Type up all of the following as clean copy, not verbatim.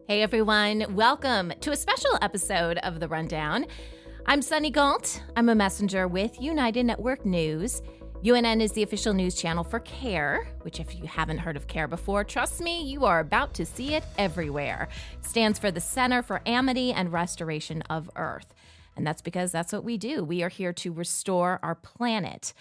Hey everyone, welcome to a special episode of The Rundown. I'm Sunny Galt. I'm a messenger with United Network News. UNN is the official news channel for CARE, which if you haven't heard of CARE before, trust me, you are about to see it everywhere. It stands for the Center for Amity and Restoration of Earth. And that's because that's what we do. We are here to restore our planet.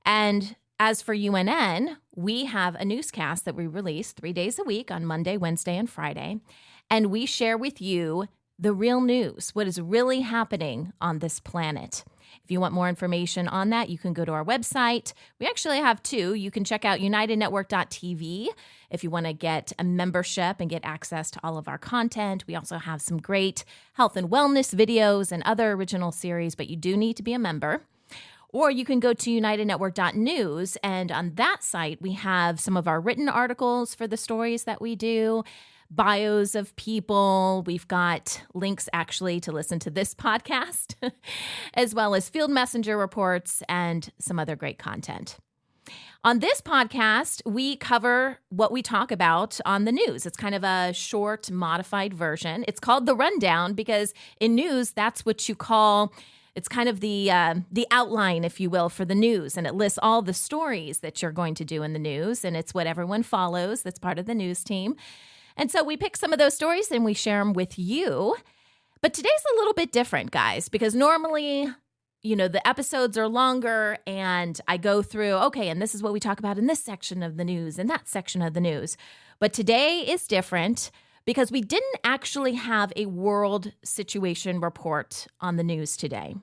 And as for UNN, we have a newscast that we release 3 days a week on Monday, Wednesday, and Friday. And we share with you the real news, what is really happening on this planet. If you want more information on that, you can go to our website. We actually have two. You can check out unitednetwork.tv if you want to get a membership and get access to all of our content. We also have some great health and wellness videos and other original series, but you do need to be a member. Or you can go to unitednetwork.news, and on that site, we have some of our written articles for the stories that we do, bios of people. We've got links actually to listen to this podcast, as well as field messenger reports and some other great content. On this podcast, we cover what we talk about on the news. It's kind of a short, modified version. It's called The Rundown because in news, that's what you call, it's kind of the outline, if you will, for the news. And it lists all the stories that you're going to do in the news. And it's what everyone follows that's part of the news team. And so we pick some of those stories and we share them with you. But today's a little bit different, guys, because normally, the episodes are longer and I go through, okay, and this is what we talk about in this section of the news and that section of the news. But today is different because we didn't actually have a world situation report on the news today.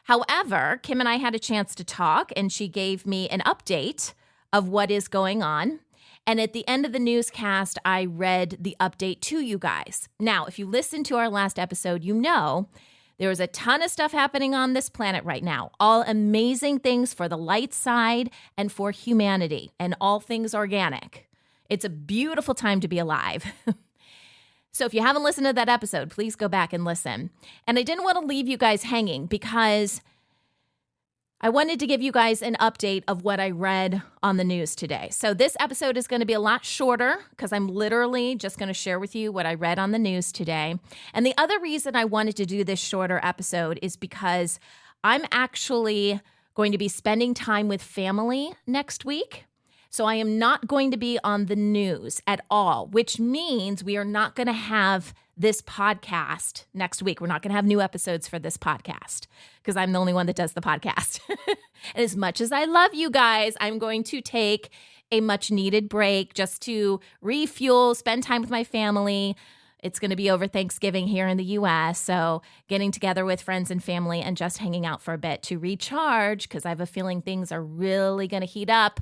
However, Kim and I had a chance to talk and she gave me an update of what is going on. And at the end of the newscast, I read the update to you guys. Now, if you listened to our last episode, you know there is a ton of stuff happening on this planet right now. All amazing things for the light side and for humanity and all things organic. It's a beautiful time to be alive. So if you haven't listened to that episode, please go back and listen. And I didn't want to leave you guys hanging because I wanted to give you guys an update of what I read on the news today. So this episode is going to be a lot shorter because I'm literally just going to share with you what I read on the news today. And the other reason I wanted to do this shorter episode is because I'm actually going to be spending time with family next week. So I am not going to be on the news at all, which means we are not going to have this podcast next week. We're not going to have new episodes for this podcast because I'm the only one that does the podcast. And as much as I love you guys, I'm going to take a much needed break just to refuel, spend time with my family. It's going to be over Thanksgiving here in the U.S., so getting together with friends and family and just hanging out for a bit to recharge because I have a feeling things are really going to heat up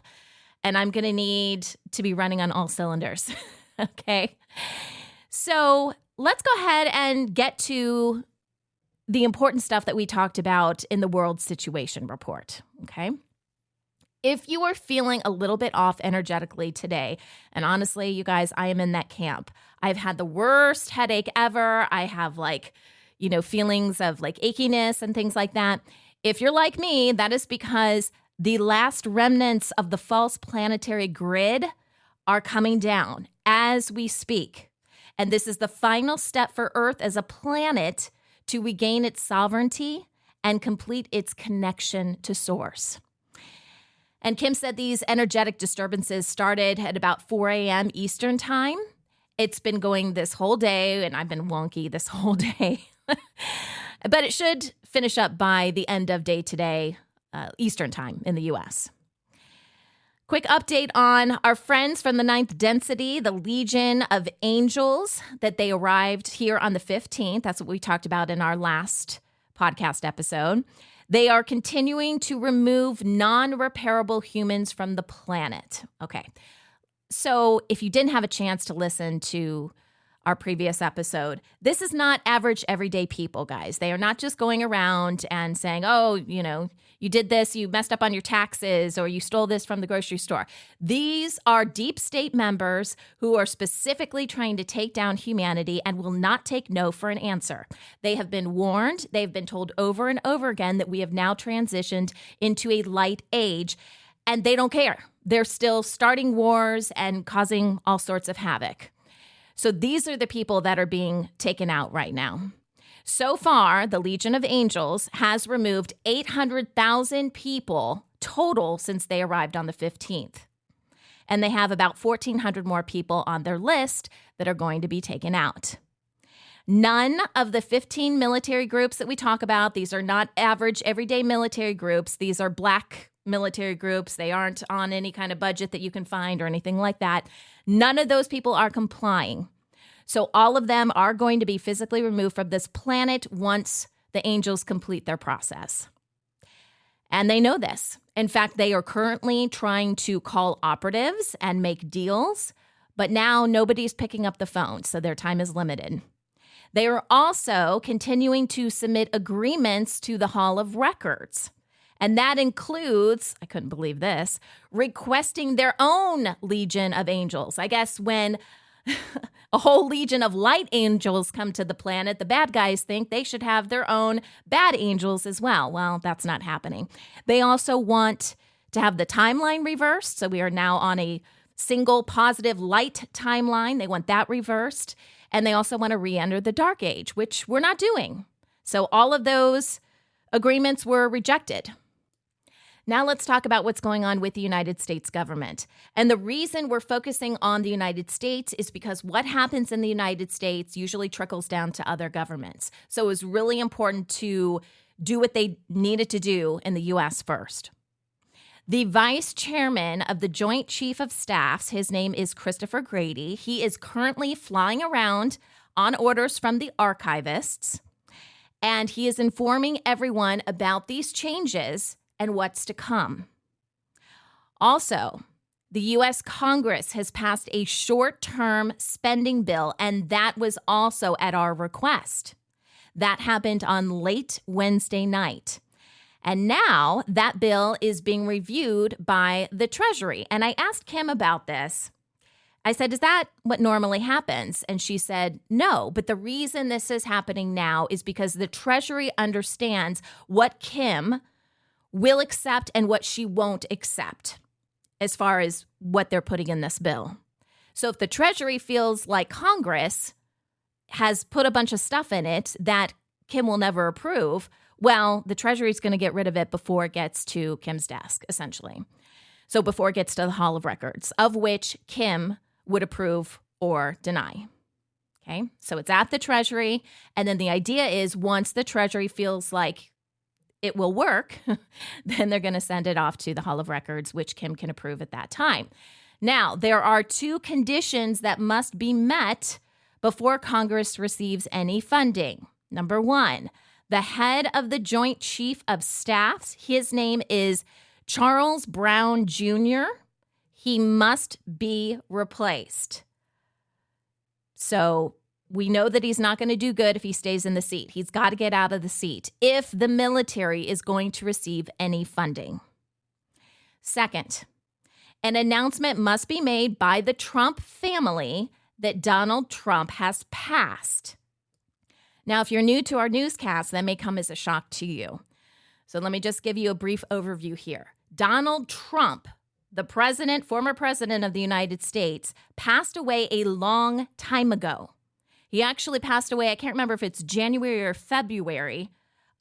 and I'm going to need to be running on all cylinders. Okay? So let's go ahead and get to the important stuff that we talked about in the World Situation Report, okay? If you are feeling a little bit off energetically today, and honestly, you guys, I am in that camp. I've had the worst headache ever. I have feelings of achiness and things like that. If you're like me, that is because the last remnants of the false planetary grid are coming down as we speak. And this is the final step for Earth as a planet to regain its sovereignty and complete its connection to Source. And Kim said these energetic disturbances started at about 4 a.m. Eastern time. It's been going this whole day, and I've been wonky this whole day. But it should finish up by the end of day today, Eastern time in the U.S. Quick update on our friends from the 9th Density, the Legion of Angels, that they arrived here on the 15th. That's what we talked about in our last podcast episode. They are continuing to remove non-repairable humans from the planet. Okay, so if you didn't have a chance to listen to our previous episode, this is not average everyday people, guys. They are not just going around and saying, oh, you did this, you messed up on your taxes, or you stole this from the grocery store. These are deep state members who are specifically trying to take down humanity and will not take no for an answer. They have been warned. They've been told over and over again that we have now transitioned into a light age, and they don't care. They're still starting wars and causing all sorts of havoc. So these are the people that are being taken out right now. So far, the Legion of Angels has removed 800,000 people total since they arrived on the 15th. And they have about 1,400 more people on their list that are going to be taken out. None of the 15 military groups that we talk about, these are not average everyday military groups. These are black military groups. They aren't on any kind of budget that you can find or anything like that. None of those people are complying. So all of them are going to be physically removed from this planet once the angels complete their process. And they know this. In fact, they are currently trying to call operatives and make deals, but now nobody's picking up the phone, so their time is limited. They are also continuing to submit agreements to the Hall of Records. And that includes, I couldn't believe this, requesting their own Legion of Angels. I guess when a whole legion of light angels come to the planet, the bad guys think they should have their own bad angels as well. Well, that's not happening. They also want to have the timeline reversed. So we are now on a single positive light timeline. They want that reversed. And they also want to re-enter the Dark Age, which we're not doing. So all of those agreements were rejected. Now let's talk about what's going on with the United States government. And the reason we're focusing on the United States is because what happens in the United States usually trickles down to other governments. So it was really important to do what they needed to do in the U.S. first. The vice chairman of the Joint Chief of Staffs, his name is Christopher Grady. He is currently flying around on orders from the archivists, and he is informing everyone about these changes and what's to come. Also, the U.S. Congress has passed a short-term spending bill, and that was also at our request. That happened on late Wednesday night. And now that bill is being reviewed by the Treasury. And I asked Kim about this. I said, is that what normally happens? And she said, no. But the reason this is happening now is because the Treasury understands what Kim will accept and what she won't accept as far as what they're putting in this bill. So if the Treasury feels like Congress has put a bunch of stuff in it that Kim will never approve, well, the Treasury is going to get rid of it before it gets to Kim's desk, essentially. So before it gets to the Hall of Records, of which Kim would approve or deny. Okay, so it's at the Treasury. And then the idea is once the Treasury feels like it will work, then they're going to send it off to the Hall of Records, which Kim can approve at that time. Now, there are two conditions that must be met before Congress receives any funding. Number one, the head of the Joint Chief of Staffs, his name is Charles Brown Jr. He must be replaced. So we know that he's not going to do good if he stays in the seat. He's got to get out of the seat if the military is going to receive any funding. Second, an announcement must be made by the Trump family that Donald Trump has passed. Now, if you're new to our newscast, that may come as a shock to you. So let me just give you a brief overview here. Donald Trump, the president, former president of the United States, passed away a long time ago. He actually passed away, I can't remember if it's January or February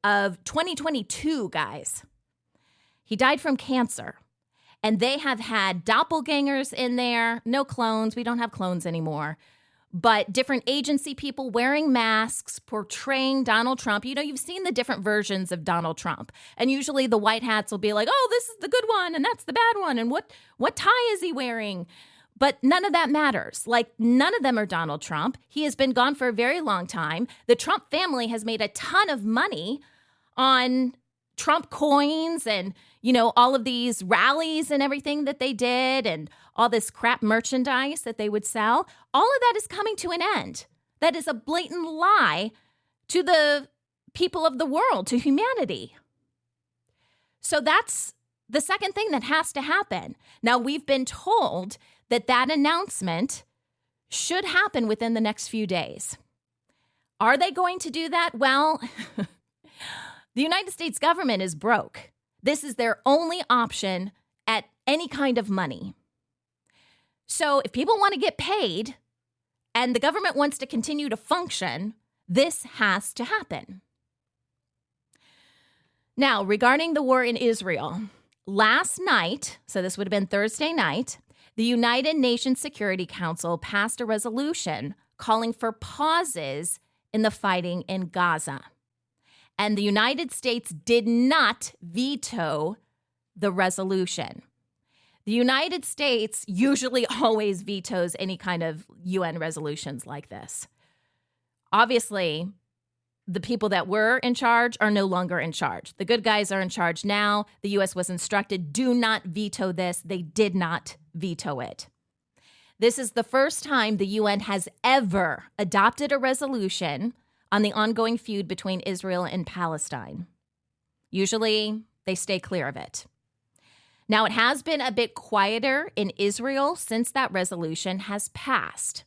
of 2022, guys. He died from cancer. And they have had doppelgangers in there, no clones. We don't have clones anymore. But different agency people wearing masks, portraying Donald Trump. You know, you've seen the different versions of Donald Trump. And usually the white hats will be like, oh, this is the good one, and that's the bad one. And what tie is he wearing? But none of that matters. Like, none of them are Donald Trump. He has been gone for a very long time. The Trump family has made a ton of money on Trump coins and, you know, all of these rallies and everything that they did and all this crap merchandise that they would sell. All of that is coming to an end. That is a blatant lie to the people of the world, to humanity. So that's the second thing that has to happen. Now, we've been told that that announcement should happen within the next few days. Are they going to do that? Well, the United States government is broke. This is their only option at any kind of money. So if people want to get paid and the government wants to continue to function, this has to happen. Now, regarding the war in Israel, last night, so this would have been Thursday night, the United Nations Security Council passed a resolution calling for pauses in the fighting in Gaza. And the United States did not veto the resolution. The United States usually always vetoes any kind of UN resolutions like this. Obviously, the people that were in charge are no longer in charge. The good guys are in charge now. The U.S. was instructed, do not veto this. They did not veto it. This is the first time the UN has ever adopted a resolution on the ongoing feud between Israel and Palestine. Usually, they stay clear of it. Now, it has been a bit quieter in Israel since that resolution has passed.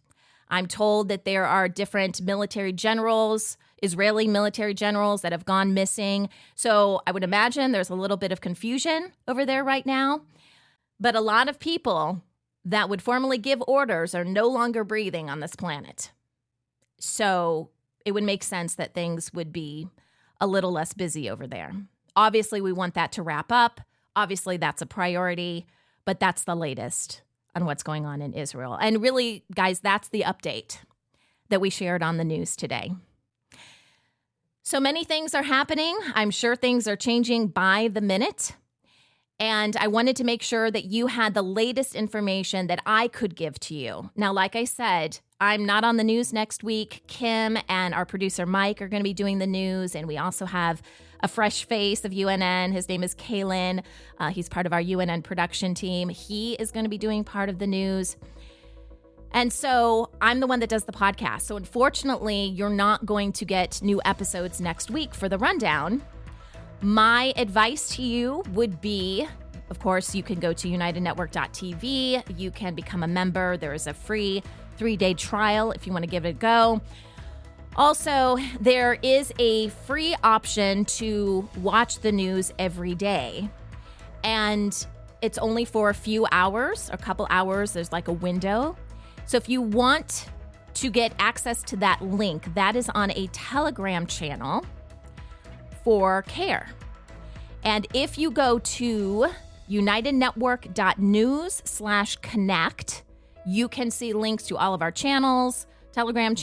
I'm told that there are different military generals, Israeli military generals that have gone missing. So I would imagine there's a little bit of confusion over there right now. But a lot of people that would formally give orders are no longer breathing on this planet. So it would make sense that things would be a little less busy over there. Obviously, we want that to wrap up. Obviously, that's a priority, but that's the latest on what's going on in Israel. And really, guys, that's the update that we shared on the news today. So many things are happening. I'm sure things are changing by the minute. And I wanted to make sure that you had the latest information that I could give to you. Now, like I said, I'm not on the news next week. Kim and our producer Mike are going to be doing the news. And we also have a fresh face of UNN. His name is Calen. He's part of our UNN production team. He is going to be doing part of the news. And so I'm the one that does the podcast. So unfortunately, you're not going to get new episodes next week for the rundown. My advice to you would be, of course, you can go to unitednetwork.tv. You can become a member. There is a free 3-day trial if you want to give it a go. Also, there is a free option to watch the news every day. And it's only for a few hours, a couple hours. There's like a window. So if you want to get access to that link, that is on a Telegram channel for CARE. And if you go to unitednetwork.news/connect, you can see links to all of our channels, Telegram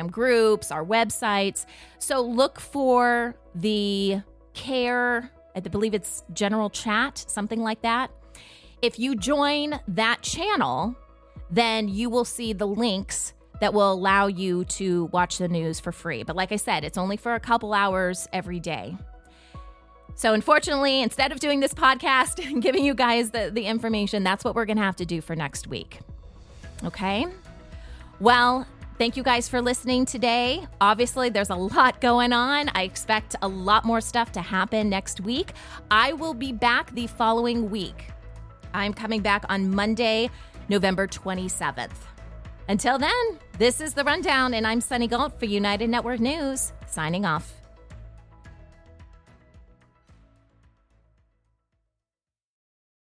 groups, our websites. So look for the CARE, I believe it's general chat, something like that. If you join that channel, then you will see the links that will allow you to watch the news for free. But like I said, it's only for a couple hours every day. So unfortunately, instead of doing this podcast and giving you guys the information, that's what we're going to have to do for next week. Okay? Well, thank you guys for listening today. Obviously, there's a lot going on. I expect a lot more stuff to happen next week. I will be back the following week. I'm coming back on Monday, November 27th. Until then, this is The Rundown, and I'm Sunny Galt for United Network News, signing off.